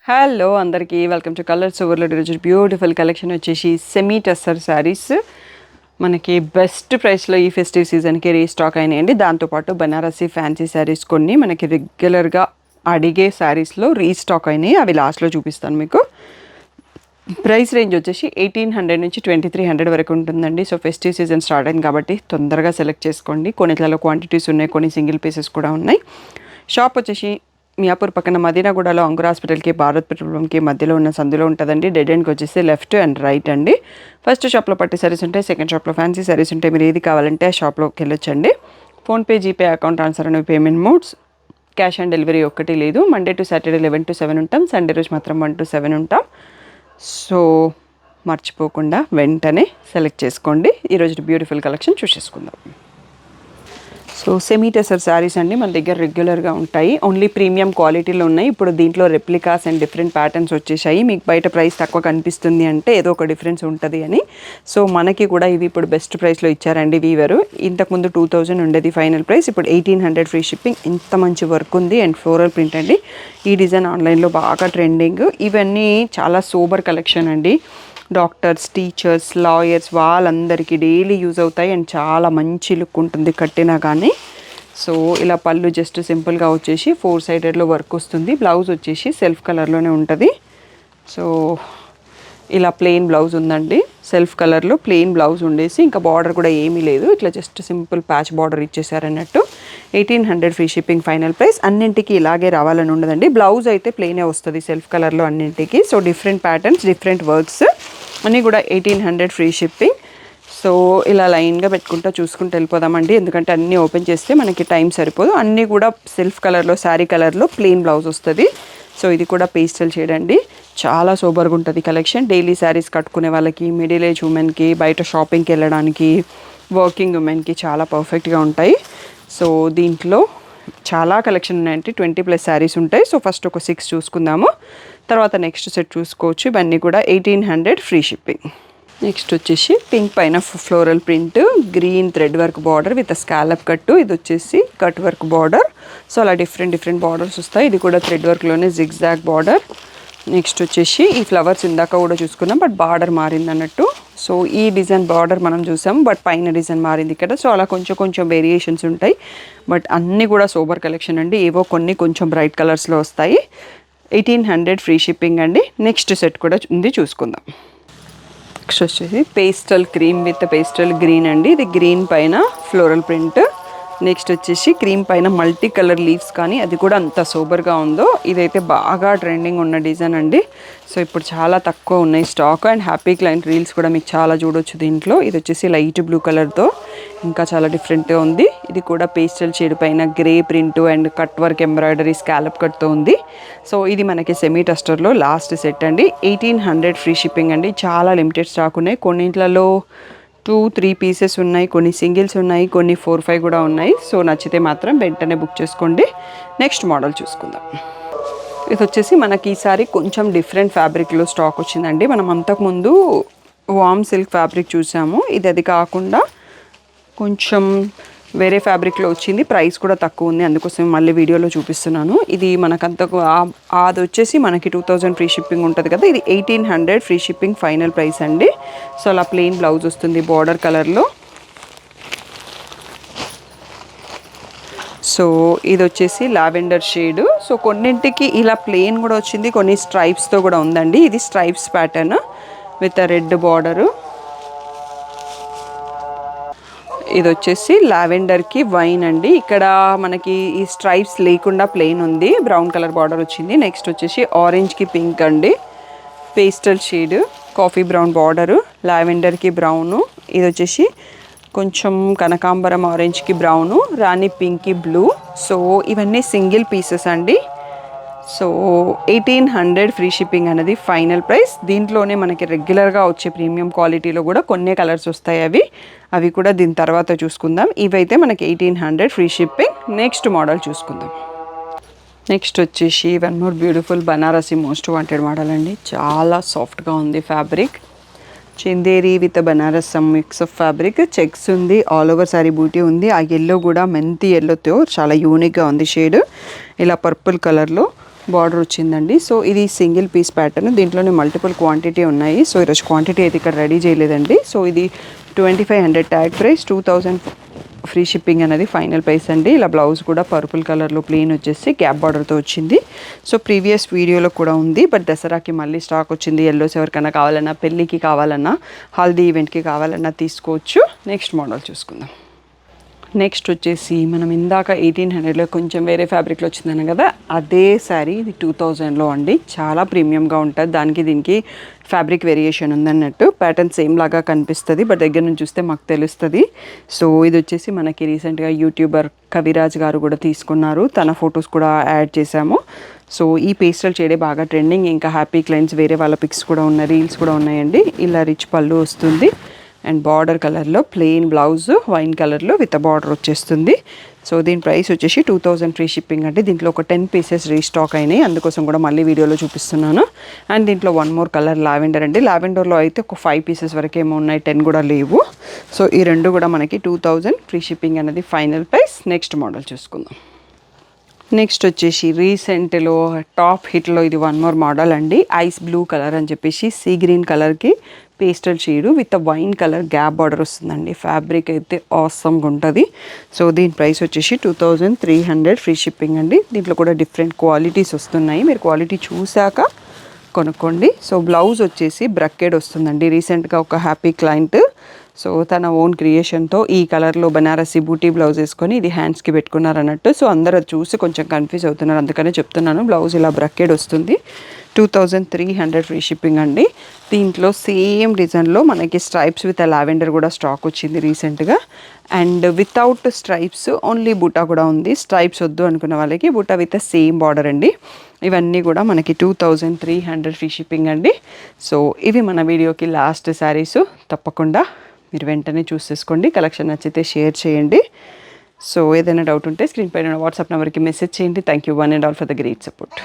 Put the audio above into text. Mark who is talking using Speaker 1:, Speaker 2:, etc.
Speaker 1: Hello అందరికీ welcome to colours overload. ఈరోజు beautiful collection వచ్చేసి సెమీ టస్సర్ శారీస్ మనకి బెస్ట్ ప్రైస్లో ఈ ఫెస్టివ్ సీజన్కి రీస్టాక్ అయినాయండి. దాంతోపాటు బనారసీ ఫ్యాన్సీ శారీస్ కొన్ని మనకి రెగ్యులర్గా అడిగే శారీస్లో రీస్టాక్ అయినాయి. అవి లాస్ట్లో చూపిస్తాను మీకు. ప్రైస్ రేంజ్ వచ్చేసి 1800 నుంచి 2300 వరకు ఉంటుందండి. సో ఫెస్టివ్ సీజన్ స్టార్ట్ అయింది కాబట్టి తొందరగా సెలెక్ట్ చేసుకోండి. కొన్నిట్లలో క్వాంటిటీస్ ఉన్నాయి, కొన్ని సింగిల్ పీసెస్ కూడా ఉన్నాయి. షాప్ వచ్చేసి మియాపూర్ పక్కన మదీనాగూడలో అంకుర్ హాస్పిటల్కి భారత్ పెట్రోలియంకి మధ్యలో ఉన్న సందులో ఉంటుందండి. డెడ్ ఎండ్కి వచ్చేసి లెఫ్ట్ అండ్ రైట్ అండి. ఫస్ట్ షాప్లో పట్టు సారీస్ ఉంటాయి, సెకండ్ షాప్లో ఫ్యాన్సీ సారీస్ ఉంటాయి. మీరు ఏది కావాలంటే ఆ షాప్లోకి వెళ్ళొచ్చండి. ఫోన్పే, జీపే, అకౌంట్ ట్రాన్స్ఫర్ అనేవి payment modes. Cash on delivery ఒక్కటి లేదు. మండే టు సాటర్డే 11 to 7 ఉంటాం, సండే రోజు మాత్రం 1 to 7 ఉంటాం. సో మర్చిపోకుండా వెంటనే సెలెక్ట్ చేసుకోండి. ఈరోజు బ్యూటిఫుల్ కలెక్షన్ చూసేసుకుందాం. సో సెమీ టెసర్ శారీస్ అండి మన దగ్గర రెగ్యులర్గా ఉంటాయి. ఓన్లీ ప్రీమియం క్వాలిటీలో ఉన్నాయి. ఇప్పుడు దీంట్లో రెప్లికాస్ అండ్ డిఫరెంట్ ప్యాటర్న్స్ వచ్చేసాయి. మీకు బయట ప్రైస్ తక్కువ కనిపిస్తుంది అంటే ఏదో ఒక డిఫరెన్స్ ఉంటుంది అని. సో మనకి కూడా ఇవి ఇప్పుడు బెస్ట్ ప్రైస్లో ఇచ్చారండి వీవరు. ఇంతకుముందు 2000 ఉండేది ఫైనల్ ప్రైస్, ఇప్పుడు 1800 ఫ్రీ షిప్పింగ్. ఇంత మంచి వర్క్ ఉంది అండ్ ఫ్లోరల్ ప్రింట్ అండి. ఈ డిజైన్ ఆన్లైన్లో బాగా ట్రెండింగ్. ఇవన్నీ చాలా సూపర్ కలెక్షన్ అండి. డాక్టర్స్, టీచర్స్, లాయర్స్ వాళ్ళందరికీ డైలీ యూజ్ అవుతాయి అండ్ చాలా మంచి లుక్ ఉంటుంది కట్టినా కానీ. సో ఇలా పళ్ళు జస్ట్ సింపుల్గా వచ్చేసి 4 సైడెడ్లో వర్క్ వస్తుంది. బ్లౌజ్ వచ్చేసి సెల్ఫ్ కలర్లోనే ఉంటుంది. సో ఇలా ప్లెయిన్ బ్లౌజ్ ఉందండి. సెల్ఫ్ కలర్లో ప్లెయిన్ బ్లౌజ్ ఉండేసి ఇంకా బార్డర్ కూడా ఏమీ లేదు. ఇట్లా జస్ట్ సింపుల్ ప్యాచ్ బార్డర్ ఇచ్చేసారన్నట్టు. 1800 ఫ్రీ షిప్పింగ్ ఫైనల్ ప్రైస్. అన్నింటికి ఇలాగే రావాలని ఉండదండి. బ్లౌజ్ అయితే ప్లెయినే వస్తుంది సెల్ఫ్ కలర్లో అన్నింటికి. So different patterns, different works అన్నీ కూడా 1800 ఫ్రీ షిప్పింగ్. సో ఇలా లైన్గా పెట్టుకుంటూ చూసుకుంటూ వెళ్ళిపోదామండి, ఎందుకంటే అన్నీ ఓపెన్ చేస్తే మనకి టైం సరిపోదు. అన్నీ కూడా సెల్ఫ్ కలర్లో, శారీ కలర్లో ప్లెయిన్ బ్లౌజ్ వస్తుంది. సో ఇది కూడా పేస్టల్ షేడ్ అండి. చాలా సూపర్గా ఉంటుంది కలెక్షన్. డైలీ శారీస్ కట్టుకునే వాళ్ళకి, మిడిల్ ఏజ్ ఉమెన్కి, బయట షాపింగ్కి వెళ్ళడానికి, వర్కింగ్ ఉమెన్కి చాలా పర్ఫెక్ట్గా ఉంటాయి. సో దీంట్లో చాలా కలెక్షన్ ఉన్నాయంటే 20+ శారీస్ ఉంటాయి. సో ఫస్ట్ ఒక 6 చూసుకుందాము, తర్వాత నెక్స్ట్ సెట్ చూసుకోవచ్చు. ఇవన్నీ కూడా 1800 ఫ్రీ షిప్పింగ్. నెక్స్ట్ వచ్చేసి పింక్ పైన floral print, green thread work border with scallop కట్టు. ఇది వచ్చేసి కట్ వర్క్ బార్డర్. సో అలా డిఫరెంట్ బార్డర్స్ వస్తాయి. ఇది కూడా థ్రెడ్ వర్క్లోనే జిగ్జాగ్ బార్డర్. నెక్స్ట్ వచ్చేసి ఈ ఫ్లవర్స్ ఇందాక కూడా చూసుకున్నాం, బట్ బార్డర్ మారింది అన్నట్టు. సో ఈ డిజైన్ బార్డర్ మనం చూసాం, బట్ పైన డిజైన్ మారింది ఇక్కడ. సో అలా కొంచెం వేరియేషన్స్ ఉంటాయి, బట్ అన్నీ కూడా సూపర్ కలెక్షన్ అండి. ఏవో కొన్ని కొంచెం బ్రైట్ కలర్స్లో వస్తాయి. 1800 ఫ్రీ షిప్పింగ్ అండి. నెక్స్ట్ సెట్ కూడా ఉంది, చూసుకుందాం. నెక్స్ట్ వచ్చేసి pastel cream with pastel green అండి. ఇది గ్రీన్ పైన ఫ్లోరల్ ప్రింట్. నెక్స్ట్ వచ్చేసి క్రీమ్ పైన మల్టీ కలర్ లీవ్స్, కానీ అది కూడా అంత సూపర్గా ఉందో. ఇదైతే బాగా ట్రెండింగ్ ఉన్న డిజైన్ అండి. సో ఇప్పుడు చాలా తక్కువ ఉన్నాయి stock. And happy client reels కూడా మీకు చాలా చూడొచ్చు దీంట్లో. ఇది వచ్చేసి లైట్ బ్లూ కలర్తో ఇంకా చాలా డిఫరెంట్గా ఉంది. ఇది కూడా పేస్టల్ షేడ్ పైన grey print and cut work embroidery scallop కట్తో ఉంది. సో ఇది మనకి సెమీ టస్టర్లో లాస్ట్ సెట్ అండి. 1800 ఫ్రీ షిప్పింగ్ అండి. చాలా లిమిటెడ్ స్టాక్ ఉన్నాయి. కొన్నింట్లలో 2-3 పీసెస్ ఉన్నాయి, కొన్ని సింగిల్స్ ఉన్నాయి, కొన్ని 4-5 కూడా ఉన్నాయి. సో నచ్చితే మాత్రం వెంటనే బుక్ చేసుకోండి. నెక్స్ట్ మోడల్ చూసుకుందాం. ఇది వచ్చేసి మనకి ఈసారి కొంచెం డిఫరెంట్ ఫ్యాబ్రిక్లో స్టాక్ వచ్చిందండి. మనం అంతకుముందు వామ్ సిల్క్ ఫ్యాబ్రిక్ చూసాము. ఇది అది కాకుండా కొంచెం వేరే ఫ్యాబ్రిక్లో వచ్చింది. ప్రైస్ కూడా తక్కువ ఉంది, అందుకోసం మళ్ళీ వీడియోలో చూపిస్తున్నాను. ఇది మనకంతకు అది వచ్చేసి మనకి 2000 ఫ్రీ షిప్పింగ్ ఉంటుంది కదా. ఇది 1800 ఫ్రీ షిప్పింగ్ ఫైనల్ ప్రైస్ అండి. సో అలా ప్లెయిన్ బ్లౌజ్ వస్తుంది బార్డర్ కలర్లో. సో ఇది వచ్చేసి లావెండర్ షేడ్. సో కొన్నింటికి ఇలా ప్లెయిన్ కూడా వచ్చింది, కొన్ని స్ట్రైప్స్తో కూడా ఉందండి. ఇది stripes pattern with red border. ఇది వచ్చేసి లావెండర్కి వైన్ అండి. ఇక్కడ మనకి ఈ స్ట్రైప్స్ లేకుండా ప్లెయిన్ ఉంది, బ్రౌన్ కలర్ బార్డర్ వచ్చింది. నెక్స్ట్ వచ్చేసి ఆరెంజ్కి పింక్ అండి, pastel shade, coffee brown border, లావెండర్కి బ్రౌను. ఇది వచ్చేసి కొంచెం కనకాంబరం ఆరెంజ్కి బ్రౌను, రాణి పింక్కి బ్లూ. సో ఇవన్నీ సింగిల్ పీసెస్ అండి. సో 1800 ఫ్రీ షిప్పింగ్ అనేది ఫైనల్ ప్రైస్. దీంట్లోనే మనకి రెగ్యులర్గా వచ్చే ప్రీమియం క్వాలిటీలో కూడా కొన్ని కలర్స్ వస్తాయి. అవి కూడా దీని తర్వాత చూసుకుందాం. ఇవైతే మనకి 1800 ఫ్రీ షిప్పింగ్. నెక్స్ట్ మోడల్ చూసుకుందాం. నెక్స్ట్ వచ్చేసి one more beautiful Banarasi most wanted model అండి. చాలా సాఫ్ట్గా ఉంది fabric. Chanderi with Banaras some mix of fabric. Checks ఉంది, ఆల్ ఓవర్ సారీ బూటీ ఉంది. ఆ ఎల్లో కూడా మెంతి ఎల్లోతో చాలా యూనిక్గా ఉంది షేడ్. ఇలా పర్పుల్ కలర్లో బార్డర్ వచ్చిందండి. సో ఇది సింగిల్ పీస్ ప్యాటర్న్, దీంట్లోనే మల్టిపుల్ క్వాంటిటీ ఉన్నాయి. సో ఈరోజు క్వాంటిటీ అయితే ఇక్కడ రెడీ చేయలేదండి. సో ఇది 2500 ట్యాగ్ ప్రైస్, 2000 ఫ్రీ షిప్పింగ్ అనేది ఫైనల్ ప్రైస్ అండి. ఇలా బ్లౌజ్ కూడా పర్పుల్ కలర్లో ప్లెయిన్ వచ్చేసి గ్యాప్ బార్డర్తో వచ్చింది. సో ప్రీవియస్ వీడియోలో కూడా ఉంది, బట్ దసరాకి మళ్ళీ స్టాక్ వచ్చింది. ఎల్లోస్ ఎవరికైనా కావాలన్నా, పెళ్ళికి కావాలన్నా, హల్దీ ఈవెంట్కి కావాలన్నా తీసుకోవచ్చు. నెక్స్ట్ మోడల్ చూసుకుందాం. నెక్స్ట్ వచ్చేసి మనం ఇందాక 1800లో కొంచెం వేరే ఫ్యాబ్రిక్లో వచ్చిందన్న కదా, అదే శారీ ఇది 2000లో అండి. చాలా ప్రీమియంగా ఉంటుంది. దానికి దీనికి ఫ్యాబ్రిక్ వేరియేషన్ ఉందన్నట్టు. ప్యాటర్న్ సేమ్ లాగా కనిపిస్తుంది, బట్ దగ్గర నుంచి చూస్తే మాకు తెలుస్తుంది. సో ఇది వచ్చేసి మనకి రీసెంట్గా యూట్యూబర్ కవిరాజ్ గారు కూడా తీసుకున్నారు. తన ఫొటోస్ కూడా యాడ్ చేశాము. సో ఈ పేస్టల్ షేడే బాగా ట్రెండింగ్. ఇంకా హ్యాపీ క్లయింట్స్ వేరే వాళ్ళ పిక్స్ కూడా ఉన్నాయి, రీల్స్ కూడా ఉన్నాయండి. ఇలా రిచ్ పళ్ళు వస్తుంది అండ్ బార్డర్ కలర్లో ప్లెయిన్ బ్లౌజ్ వైన్ కలర్లో విత్ బార్డర్ వచ్చేస్తుంది. సో దీని ప్రైస్ వచ్చేసి 2000 ఫ్రీ షిప్పింగ్ అండి. దీంట్లో ఒక 10 పీసెస్ రీస్టాక్ అయినాయి, అందుకోసం కూడా మళ్ళీ వీడియోలో చూపిస్తున్నాను. అండ్ దీంట్లో వన్ మోర్ కలర్ లావెండర్ అండి. లావెండర్లో అయితే ఒక 5 పీసెస్ వరకు ఏమో ఉన్నాయి, 10 కూడా లేవు. సో ఈ రెండు కూడా మనకి 2000 ఫ్రీ షిప్పింగ్ అనేది ఫైనల్ ప్రైస్. నెక్స్ట్ మోడల్ చూసుకుందాం. నెక్స్ట్ వచ్చేసి రీసెంట్లో టాప్ హిట్లో ఇది వన్ మోర్ మోడల్ అండి. ఐస్ బ్లూ కలర్ అని చెప్పేసి సీ గ్రీన్ కలర్కి pastel shade with wine colour gap border వస్తుందండి. ఫ్యాబ్రిక్ అయితే ఆసమ్గా ఉంటుంది. సో దీని ప్రైస్ వచ్చేసి 2300 ఫ్రీ షిప్పింగ్ అండి. దీంట్లో కూడా డిఫరెంట్ క్వాలిటీస్ వస్తున్నాయి, మీరు క్వాలిటీ చూశాక కొనుక్కోండి. సో బ్లౌజ్ వచ్చేసి బ్రకెడ్ వస్తుందండి. రీసెంట్గా ఒక హ్యాపీ క్లయింట్ సో తన ఓన్ క్రియేషన్తో ఈ కలర్లో బనారసి బూటీ బ్లౌజ్ వేసుకొని ఇది హ్యాండ్స్కి పెట్టుకున్నారు అన్నట్టు. సో అందరూ చూసి కొంచెం కన్ఫ్యూజ్ అవుతున్నారు, అందుకనే చెప్తున్నాను. బ్లౌజ్ ఇలా బ్రకెడ్ వస్తుంది. 2300 ఫ్రీ షిప్పింగ్ అండి. దీంట్లో సేమ్ డిజైన్లో మనకి స్ట్రైప్స్ విత్ లావెండర్ కూడా స్టాక్ వచ్చింది రీసెంట్గా. అండ్ వితౌట్ స్ట్రైప్స్ ఓన్లీ బూటా కూడా ఉంది. స్ట్రైప్స్ వద్దు అనుకున్న వాళ్ళకి బూటా విత్ సేమ్ బార్డర్ అండి. ఇవన్నీ కూడా మనకి 2300 ఫ్రీ షిప్పింగ్ అండి. సో ఇవి మన వీడియోకి లాస్ట్ శారీస్. తప్పకుండా మీరు వెంటనే చూస్ చేసుకోండి. కలెక్షన్ నచ్చితే షేర్ చేయండి. సో ఏదైనా డౌట్ ఉంటే స్క్రీన్ పైన వాట్సాప్ నెంబర్కి మెసేజ్ చేయండి. Thank you one and all for the great support.